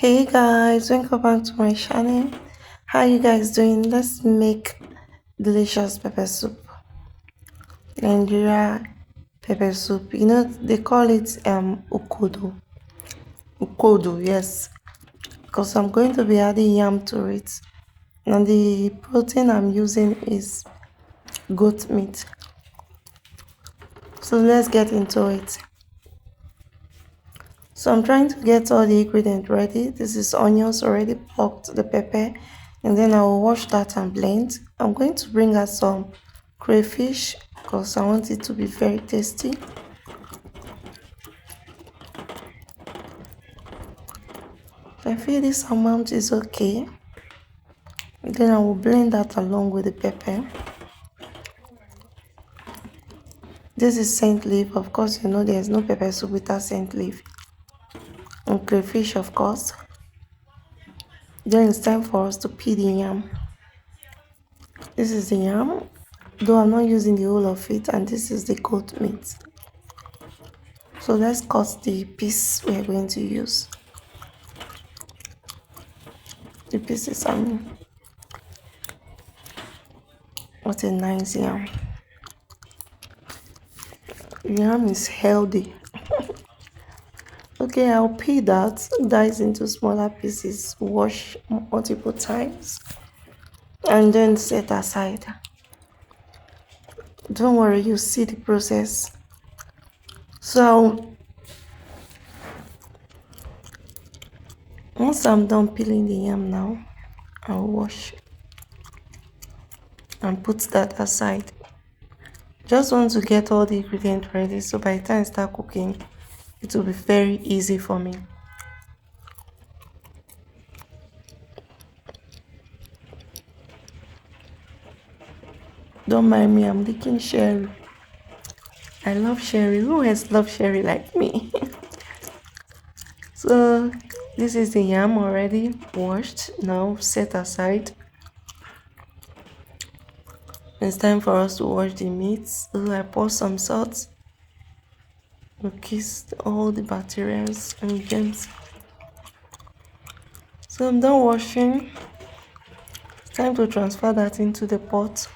Hey guys, welcome back to my channel. How you guys doing? Let's make delicious pepper soup. Nigeria pepper soup. You know they call it Ukodo. Ukodo, yes. Because I'm going to be adding yam to it. And the protein I'm using is goat meat. So let's get into it. So I'm trying to get all the ingredients ready. This is onions already plucked, the pepper, and then I will wash that and blend. I'm going to bring out some crayfish because I want it to be very tasty. I feel this amount is okay. And then I will blend that along with the pepper. This is scent leaf. Of course, you know there's no pepper soup without scent leaf. And crayfish, of course. Then it's time for us to peel the yam. This is the yam, though I'm not using the whole of it, and this is the goat meat. So let's cut the piece we're going to use. The pieces, I mean. What a nice yam. Yam is healthy. Okay, I'll peel that, dice into smaller pieces, wash multiple times, and then set aside. Don't worry, you see the process. So once I'm done peeling the yam now, I'll wash and put that aside. Just want to get all the ingredients ready so by the time I start cooking, it will be very easy for me. Don't mind me, I'm licking sherry. I love sherry. Who else loves sherry like me? So this is the yam already washed, now set aside. It's time for us to wash the meat. So I pour some salt to kiss all the bacteria and germs. So I'm done washing. It's time to transfer that into the pot.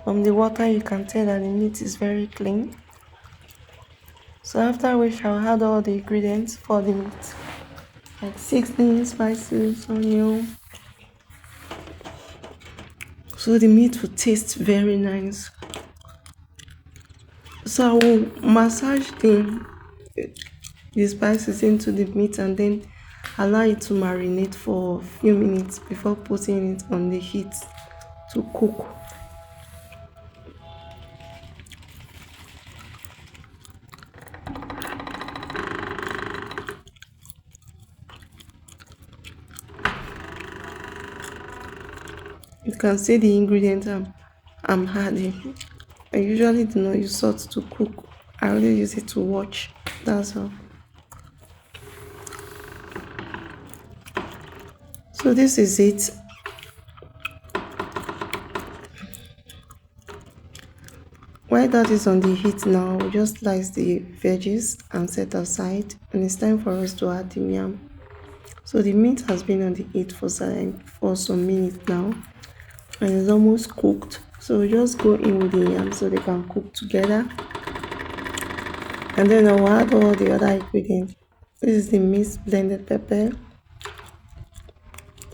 From the water you can tell that the meat is very clean. So after which I'll add all the ingredients for the meat, like seasoning, spices, onion. So the meat will taste very nice. So I will massage the spices into the meat and then allow it to marinate for a few minutes before putting it on the heat to cook. You can see the ingredients I'm adding. I usually do not use salt to cook. I only use it to watch. That's all. So this is it. While that is on the heat now, we'll just slice the veggies and set aside. And it's time for us to add the yam. So the meat has been on the heat for some minutes now. And it's almost cooked. So we just go in with the yam so they can cook together. And then I'll add all the other ingredients. This is the mixed blended pepper.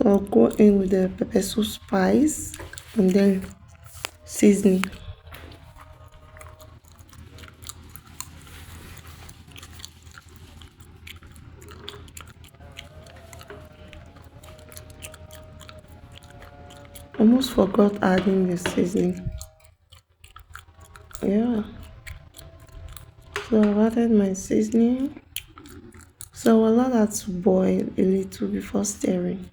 I'll go in with the pepper soup spice and then seasoning. Almost forgot adding the seasoning. Yeah. So I've added my seasoning. So I'll allow that to boil a little before stirring.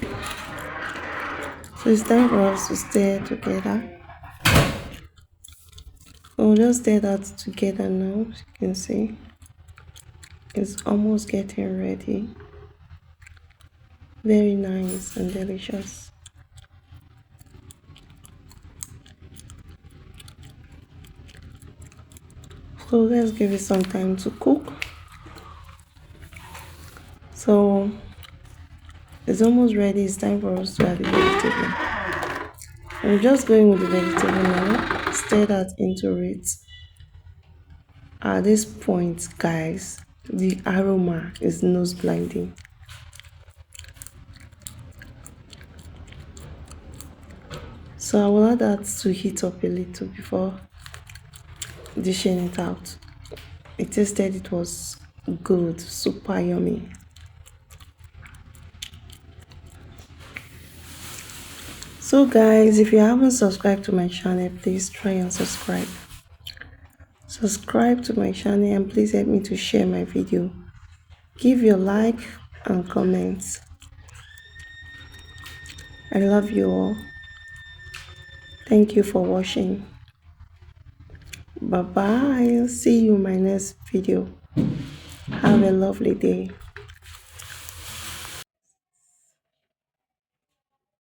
So it's time for us to stir together. So we'll just stir that together now. As you can see, it's almost getting ready. Very nice and delicious. So let's give it some time to cook. So it's almost ready. It's time for us to add the vegetable. I'm just going with the vegetable now. Stir that into it. At this point, guys, the aroma is nose blinding. So I will add that to heat up a little before dishing it out. It tasted, it was good, super yummy. So guys, if you haven't subscribed to my channel, please try and subscribe. Subscribe to my channel and please help me to share my video. Give your like and comments. I love you all. Thank you for watching. Bye bye. See you in my next video. Have a lovely day.